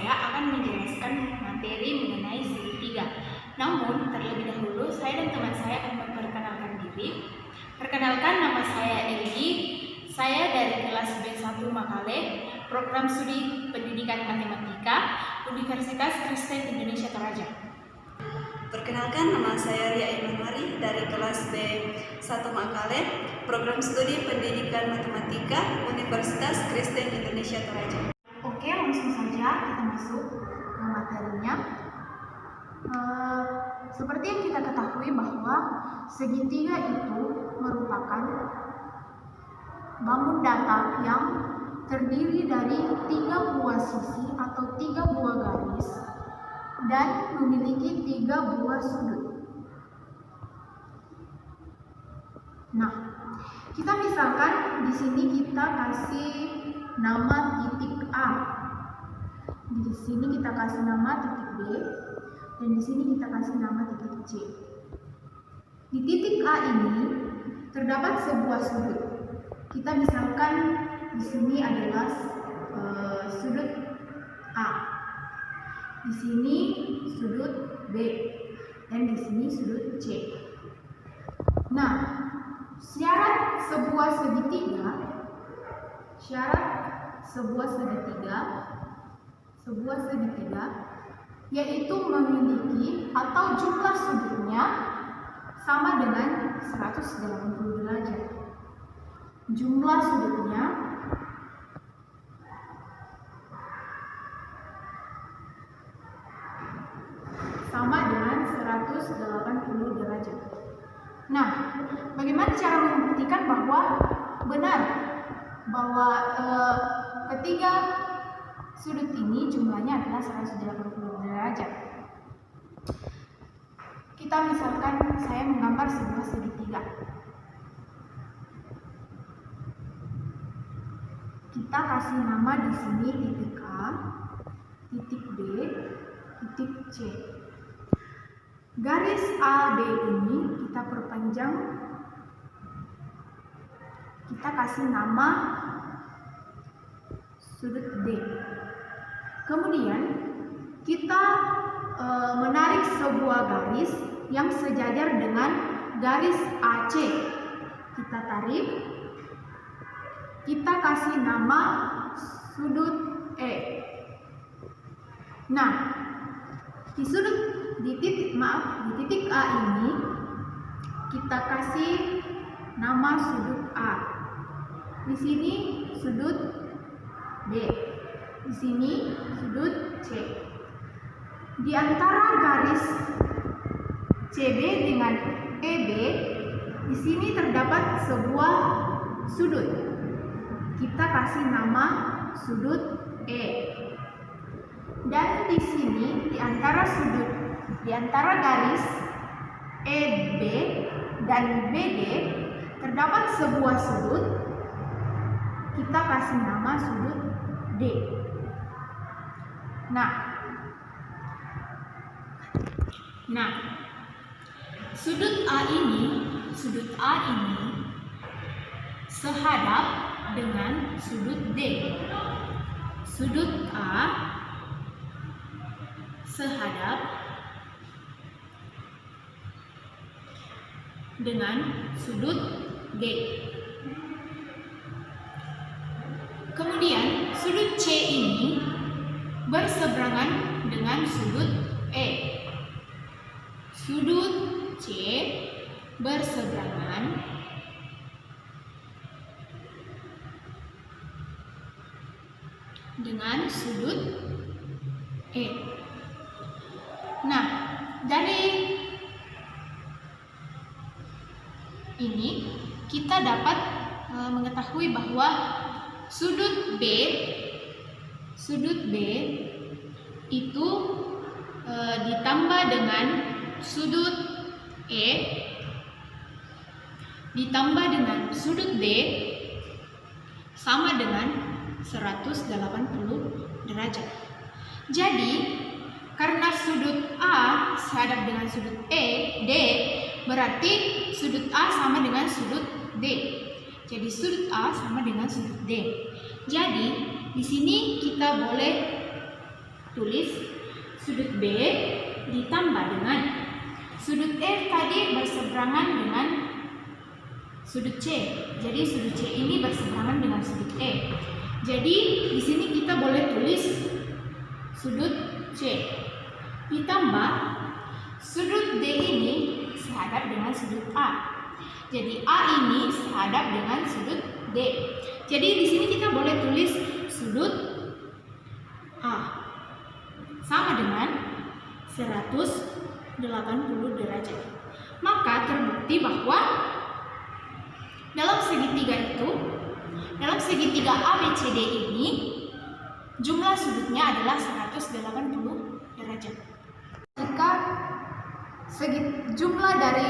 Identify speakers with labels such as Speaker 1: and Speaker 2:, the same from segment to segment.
Speaker 1: saya akan menjelaskan materi mengenai segitiga. Namun, terlebih dahulu saya dan teman saya akan memperkenalkan diri. Perkenalkan, nama saya Eli. Saya dari kelas B1 Makale, Program Studi Pendidikan Matematika, Universitas Kristen Indonesia Toraja.
Speaker 2: Perkenalkan, nama saya Ria Imanwari dari kelas B1 Makale, Program Studi Pendidikan Matematika, Universitas Kristen Indonesia Toraja.
Speaker 1: Oke, langsung saja kita masuk ke materinya. Seperti yang kita ketahui bahwa segitiga itu merupakan bangun datar yang terdiri dari 3 buah sisi atau 3 buah garis dan memiliki 3 buah sudut. Nah, kita misalkan di sini kita kasih nama titik A. Di sini kita kasih nama titik B dan di sini kita kasih nama titik C. Di titik A ini terdapat sebuah sudut. Kita misalkan di sini adalah sudut A. Di sini sudut B dan di sini sudut C. Nah, syarat sebuah segitiga yaitu memiliki atau jumlah sudutnya sama dengan 180 derajat. Jumlah sudutnya sama dengan 180 derajat. Nah, bagaimana cara membuktikan bahwa benar bahwa ketiga sudut ini jumlahnya adalah 180 derajat? Kita misalkan saya menggambar sebuah segitiga. Kita kasih nama di sini titik A, titik B, titik C. Garis AB ini kita perpanjang, kita kasih nama sudut D. Kemudian kita menarik sebuah garis yang sejajar dengan garis AC. Kita tarik, kita kasih nama sudut E. Nah, di titik A ini kita kasih nama sudut A. Di sini sudut B. Di sini sudut C. Di antara garis CB dengan EB, di sini terdapat sebuah sudut. Kita kasih nama sudut E. Dan di sini di antara garis EB dan BD terdapat sebuah sudut. Kita kasih nama sudut D. Nah, sudut A ini sehadap dengan sudut D. Sudut A sehadap dengan sudut D. Kemudian sudut C ini berseberangan dengan sudut E. Sudut C berseberangan dengan sudut E. Nah, dari ini kita dapat mengetahui bahwa sudut B itu ditambah dengan sudut E ditambah dengan sudut D sama dengan 180 derajat. Jadi, karena sudut A sehadap dengan sudut D, berarti sudut A sama dengan sudut D. Jadi sudut A sama dengan sudut D. Jadi di sini kita boleh tulis sudut B ditambah dengan sudut E tadi berseberangan dengan sudut C. Jadi sudut C ini berseberangan dengan sudut E. Jadi di sini kita boleh tulis sudut C ditambah sudut D ini sehadap dengan sudut A. Jadi A ini sehadap dengan sudut D. Jadi di sini kita boleh tulis sudut A sama dengan 180 derajat. Maka terbukti bahwa dalam segitiga ABCD ini jumlah sudutnya adalah 180 derajat. Jika jumlah dari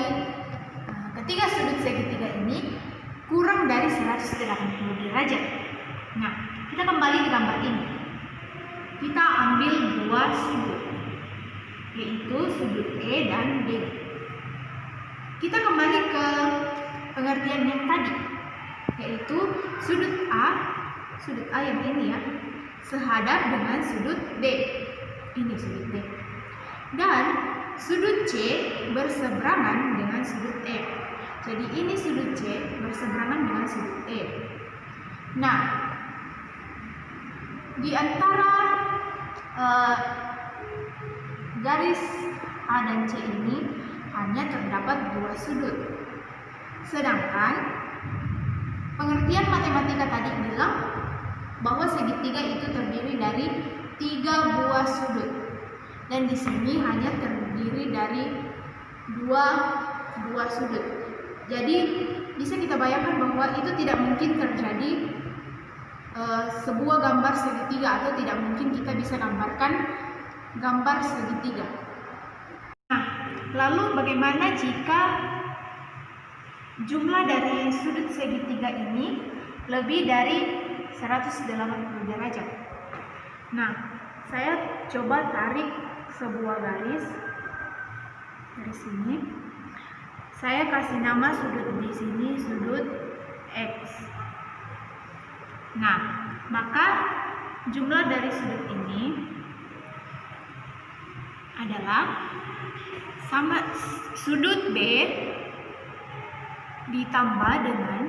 Speaker 1: ketiga sudut segitiga ini kurang dari 180 derajat. Nah, kita kembali ke gambar ini. Kita ambil dua sudut, yaitu sudut E dan D. Kita kembali ke pengertian yang tadi, yaitu sudut A yang ini ya, sehadap dengan sudut D. Ini sudut D. Dan sudut C berseberangan dengan sudut E. Jadi ini sudut C berseberangan dengan sudut E. Nah, di antara garis A dan C ini hanya terdapat dua sudut. Sedangkan pengertian matematika tadi bilang bahwa segitiga itu terdiri dari 3 buah sudut. Dan di sini hanya terdiri dari 2 buah sudut. Jadi bisa kita bayangkan bahwa itu tidak mungkin terjadi sebuah gambar segitiga, atau tidak mungkin kita bisa gambarkan gambar segitiga. Nah, lalu bagaimana jika jumlah dari sudut segitiga ini lebih dari 180 derajat? Nah, saya coba tarik sebuah garis dari sini. Saya kasih nama sudut di sini sudut X. Nah, maka jumlah dari sudut ini adalah sama sudut B ditambah dengan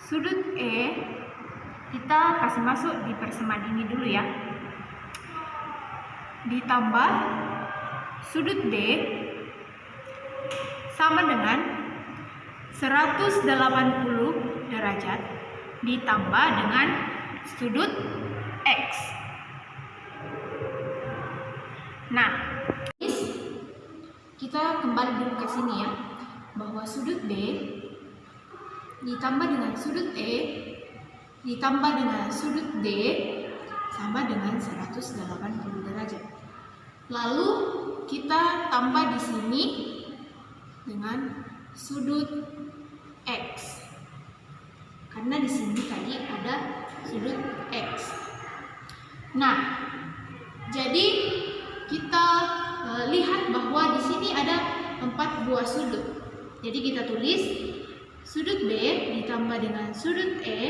Speaker 1: sudut E. Kita kasih masuk di persamaan ini dulu ya. Ditambah sudut D sama dengan 180 derajat ditambah dengan sudut X. Nah, kita kembali dulu ke sini ya, bahwa sudut B ditambah dengan sudut E ditambah dengan sudut D sama dengan 180 derajat. Lalu kita tambah di sini dengan sudut X. Karena di sini tadi ada sudut X. Nah, jadi kita lihat bahwa di sini ada 4 buah sudut. Jadi kita tulis sudut B ditambah dengan sudut E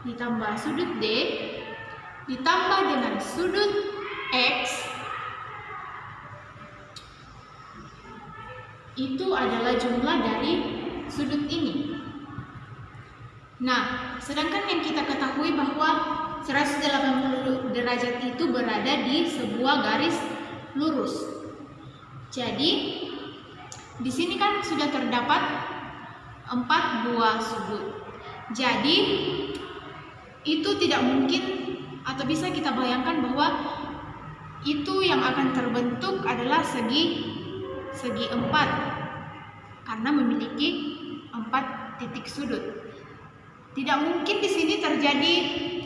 Speaker 1: ditambah sudut D ditambah dengan sudut X. Itu adalah jumlah dari sudut ini. Nah, sedangkan yang kita ketahui bahwa 180 derajat itu berada di sebuah garis lurus. Jadi, di sini kan sudah terdapat 4 buah sudut. Jadi, itu tidak mungkin, atau bisa kita bayangkan bahwa itu yang akan terbentuk adalah segi 4, karena memiliki 4 titik sudut. Tidak mungkin di sini terjadi,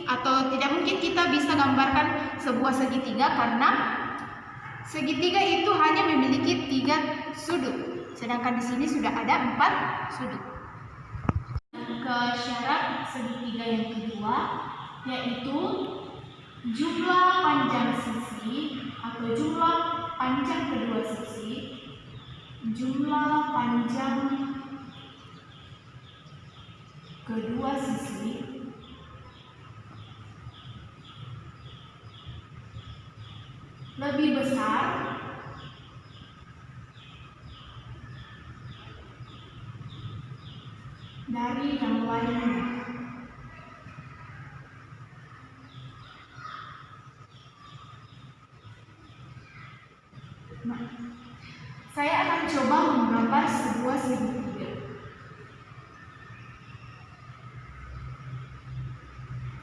Speaker 1: atau tidak mungkin kita bisa gambarkan sebuah segitiga, karena segitiga itu hanya memiliki 3 sudut, sedangkan di sini sudah ada 4 sudut. Ke syarat segitiga yang kedua, yaitu jumlah panjang sisi atau jumlah panjang kedua sisi. Jumlah panjang kedua sisi besar dari yang lainnya. Nah, saya akan coba menggambar sebuah segitiga.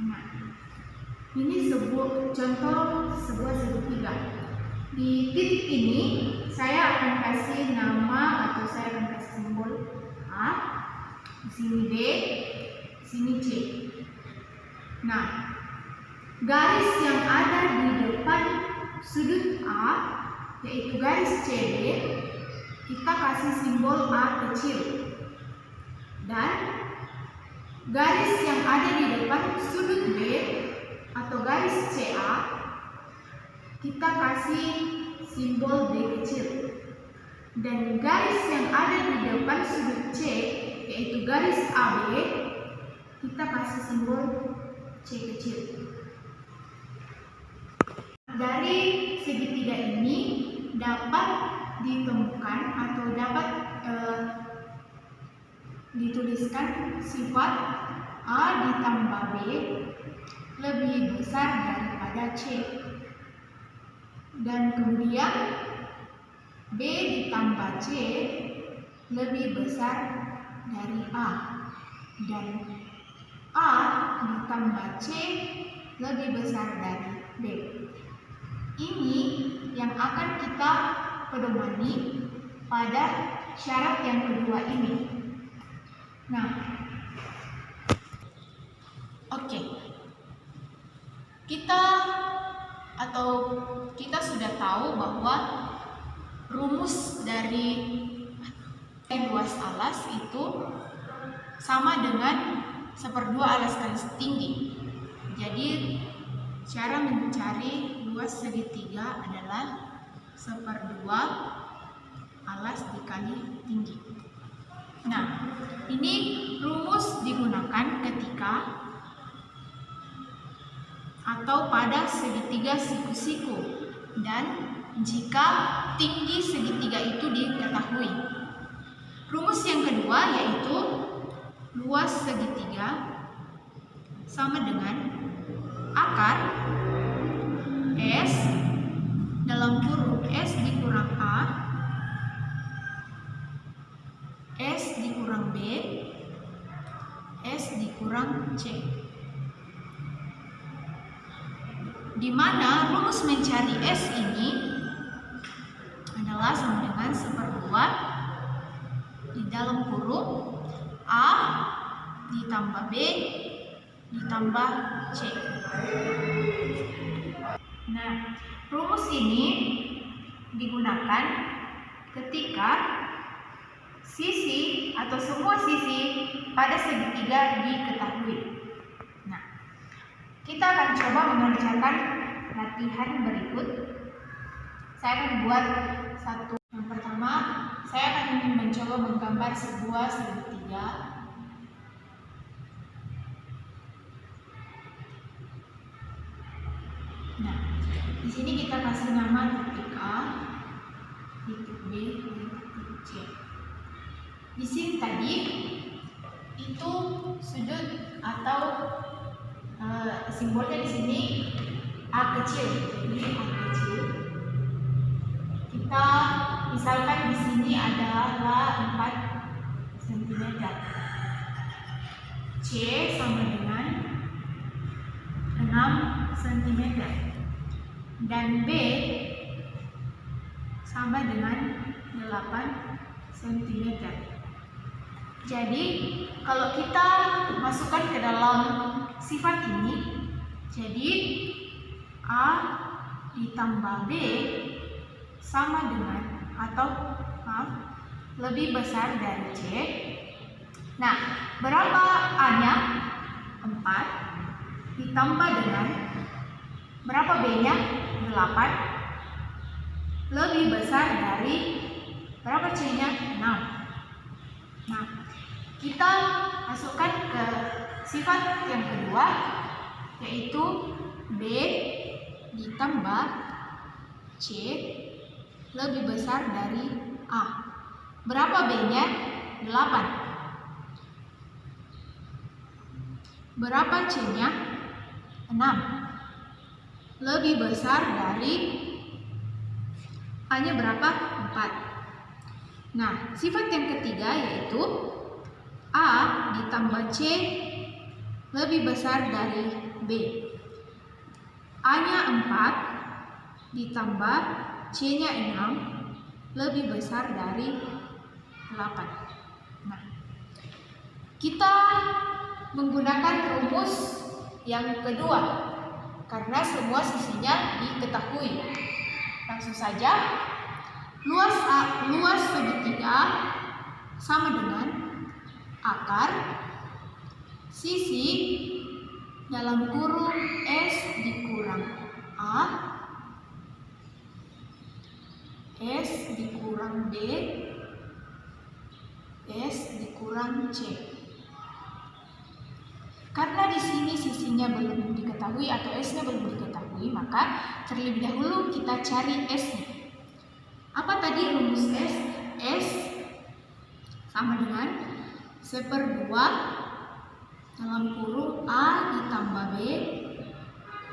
Speaker 1: Nah, ini contoh sebuah segitiga. Di titik ini saya akan kasih nama atau saya akan kasih simbol A, di sini B, di sini C. Nah, garis yang ada di depan sudut A, yaitu garis CD, kita kasih simbol A kecil. Dan garis yang ada di depan sudut B atau garis CA, kita kasih simbol D kecil. Dan garis yang ada di depan sudut C, yaitu garis AB, kita kasih simbol C kecil. Dari segitiga ini dapat ditemukan atau dapat dituliskan sifat A ditambah B lebih besar daripada C, dan kemudian B ditambah C lebih besar dari A, dan A ditambah C lebih besar dari B. Ini yang akan kita pedomani pada syarat yang kedua ini. Nah, oke. Kita sudah tahu bahwa rumus dari luas alas itu sama dengan 1/2 alas kali tinggi. Jadi cara mencari luas segitiga adalah 1/2 alas dikali tinggi. Nah, ini rumus digunakan ketika atau pada segitiga siku-siku dan jika tinggi segitiga itu diketahui. Rumus yang kedua yaitu luas segitiga sama dengan akar S dalam kurung S dikurang A, S dikurang B, S dikurang C. Di mana rumus mencari S ini adalah sama dengan 1/2 di dalam kurung A ditambah B ditambah C. Nah, rumus ini digunakan ketika sisi atau semua sisi pada segitiga diketahui. Nah, kita akan coba mengerjakan latihan berikut. Saya akan buat satu. Yang pertama, saya akan mencoba menggambar sebuah segitiga. Nah, di sini kita kasih nama titik A, titik B, titik C. Di sini tadi itu sudut atau simbolnya di sini A kecil, jadi A kecil. Kita misalkan di sini adalah 4 cm. C sama dengan 6 cm dan B sama dengan 8 cm. Jadi kalau kita masukkan ke dalam sifat ini, jadi A ditambah B sama dengan atau lebih besar dari C. Nah, berapa A-nya? 4 ditambah dengan berapa B-nya? 8 lebih besar dari berapa C-nya? 6. Nah, kita masukkan ke sifat yang kedua, yaitu B ditambah C lebih besar dari A. Berapa B-nya? 8. Berapa C-nya? 6. Lebih besar dari A-nya berapa? 4. Nah, sifat yang ketiga yaitu A ditambah C lebih besar dari B. A-nya 4 ditambah C-nya 6 lebih besar dari 8. Nah, kita menggunakan rumus yang kedua karena semua sisinya diketahui. Langsung saja, luas segitiga sama dengan akar sisi dalam kurung S dikurang A, S dikurang B, S dikurang C. Karena di sini sisinya belum diketahui atau S-nya belum diketahui, maka terlebih dahulu kita cari S-nya. Apa tadi rumus S? S sama dengan 1/2 dalam kurung A ditambah B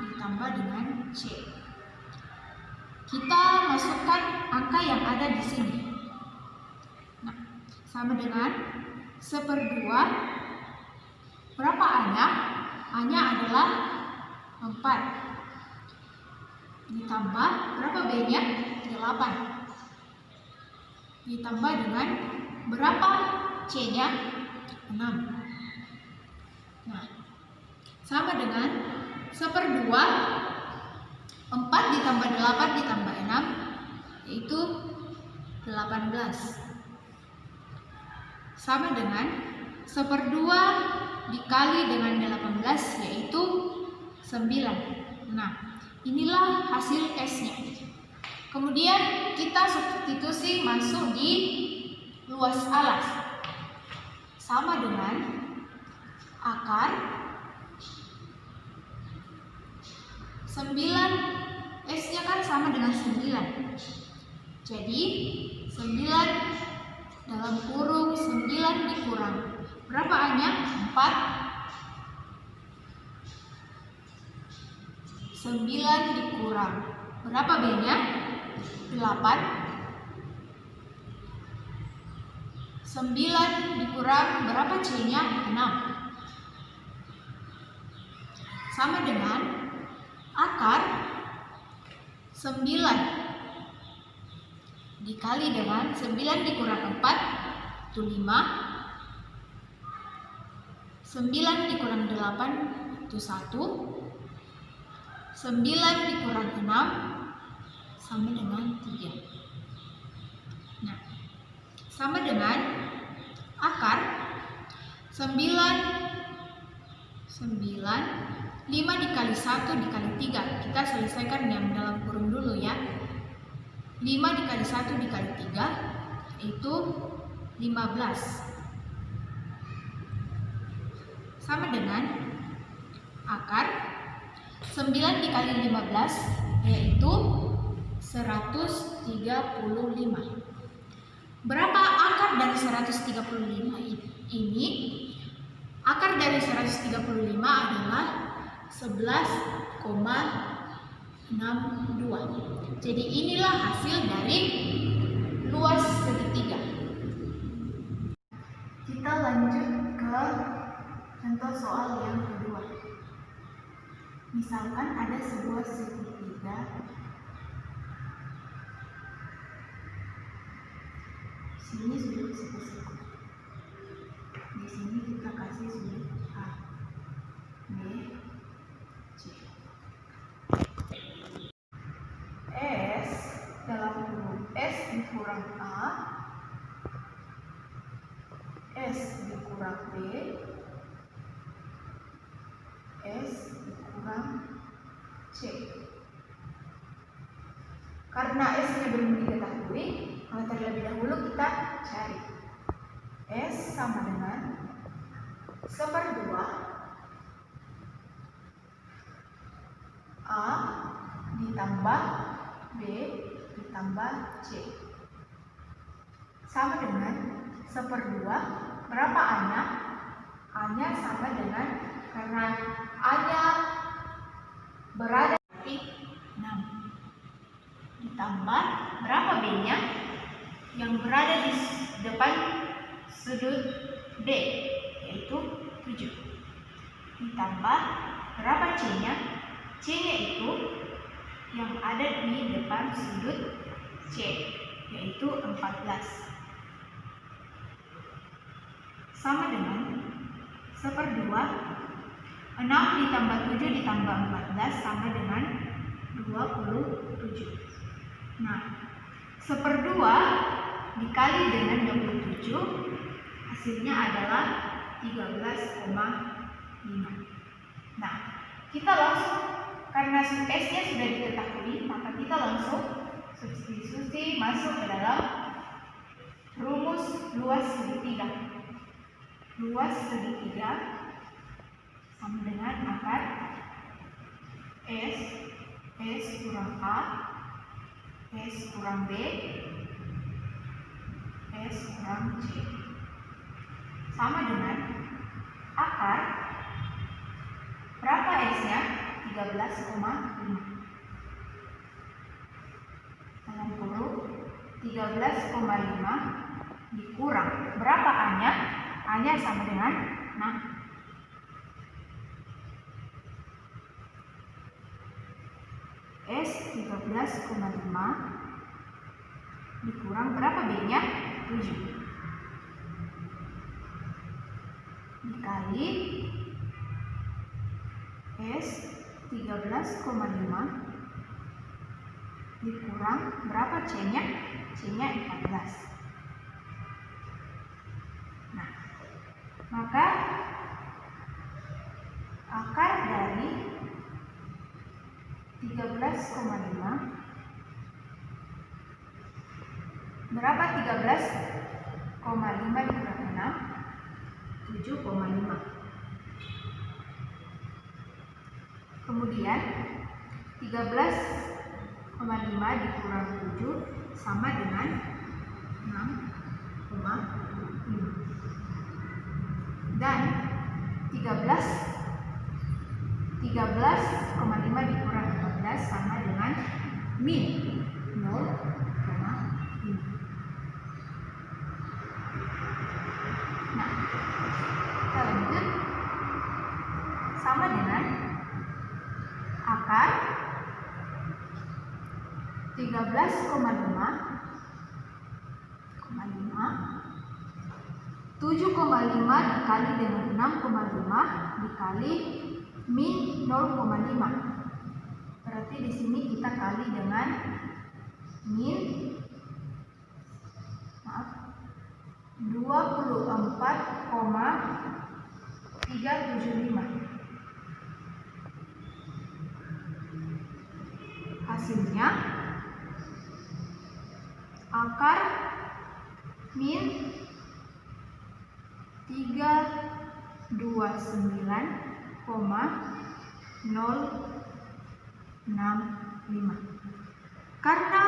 Speaker 1: ditambah dengan C. Kita masukkan angka yang ada di sini. Nah, sama dengan 1/2. Berapa A-nya? A-nya adalah 4. Ditambah berapa B-nya? 8. Ditambah dengan berapa C-nya? 6. Nah, sama dengan 1/2. 4 ditambah 8 ditambah 6 yaitu 18. Sama dengan 1/2 dikali dengan 18 yaitu 9. Nah, inilah hasil S-nya. Kemudian kita substitusi masuk di luas alas. Sama dengan akar 9. S-nya kan sama dengan 9. Jadi 9 dalam kurung 9 dikurang berapa A-nya? 4. 9 dikurang berapa B-nya? 8. 9 dikurang berapa C-nya? 6. Sama dengan akar 9 dikali dengan 9 dikurang 4 itu 5. 9 dikurang 8 itu 1. 9 dikurang 6 sama dengan 3. Nah, sama dengan akar 9 5 dikali 1 dikali 3. Kita selesaikan yang dalam kurung dulu ya. 5 dikali 1 dikali 3 itu 15. Sama dengan akar 9 dikali 15 yaitu 135. Berapa akar dari 135 ini? Akar dari 135 adalah 11,62. Jadi inilah hasil dari luas segitiga. Kita lanjut ke contoh soal yang kedua. Misalkan ada sebuah segitiga sini sudut siku-siku. Di sini kita kasih sudut A, B, C. S dalam kurung S dikurang A, S dikurang B, S dikurang C. Karena S-nya belum diketahui, maka terlebih dahulu kita cari. S sama dengan 1/2 A ditambah B ditambah C. Sama dengan 1/2. Berapa A-nya? A-nya sama dengan, karena A-nya berada di 6. Ditambah berapa B-nya? Yang berada di depan sudut D, yaitu 7. Ditambah berapa C-nya? C-nya itu yang ada di depan sudut C, yaitu 14. Sama dengan 1/2. 6 ditambah 7 ditambah 14 sama dengan 27. Nah, 1/2 dikali dengan 27 hasilnya adalah 13,5. Nah, kita langsung, karena S-nya sudah diketahui, maka kita langsung substitusi masuk ke dalam rumus luas segitiga. Luas segitiga sama dengan akar S kurang A, S kurang B, S kurang C. Sama dengan akar, berapa S-nya? 13,5. Dalam kurung 13,5 dikurang. Berapa A-nya? A-nya sama dengan 6. S 13,5 dikurang berapa B-nya? 7. Dikali S 13,5 dikurang berapa C-nya? C-nya 14. Nah, maka akar dari 13,5 berapa? 13,5 dikurang 6, 7,5. Kemudian 13,5 dikurang 7 sama dengan 6,5. Dan 13,5 dikurang 14 sama dengan min 0,5. Nah, kita lanjut. Sama dengan akar 13,5 7,5 dikali dengan 6,5 dikali min 0,5. Berarti di sini kita kali dengan min 24,375. Hasilnya akar min 329,065. Karena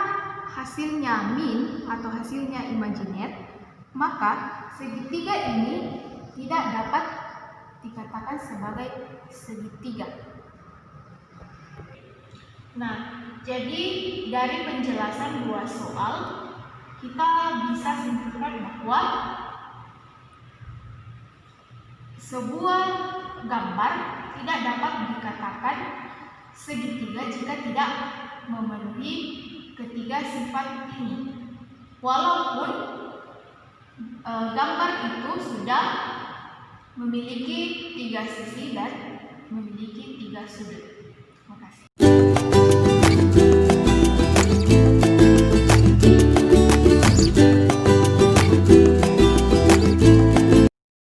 Speaker 1: hasilnya min atau hasilnya imajiner, maka segitiga ini tidak dapat dikatakan sebagai segitiga. Nah, jadi dari penjelasan dua soal kita bisa simpulkan bahwa sebuah gambar tidak dapat dikatakan segitiga jika tidak memenuhi ketiga sifat ini. Walaupun gambar itu sudah memiliki 3 sisi dan memiliki 3 sudut.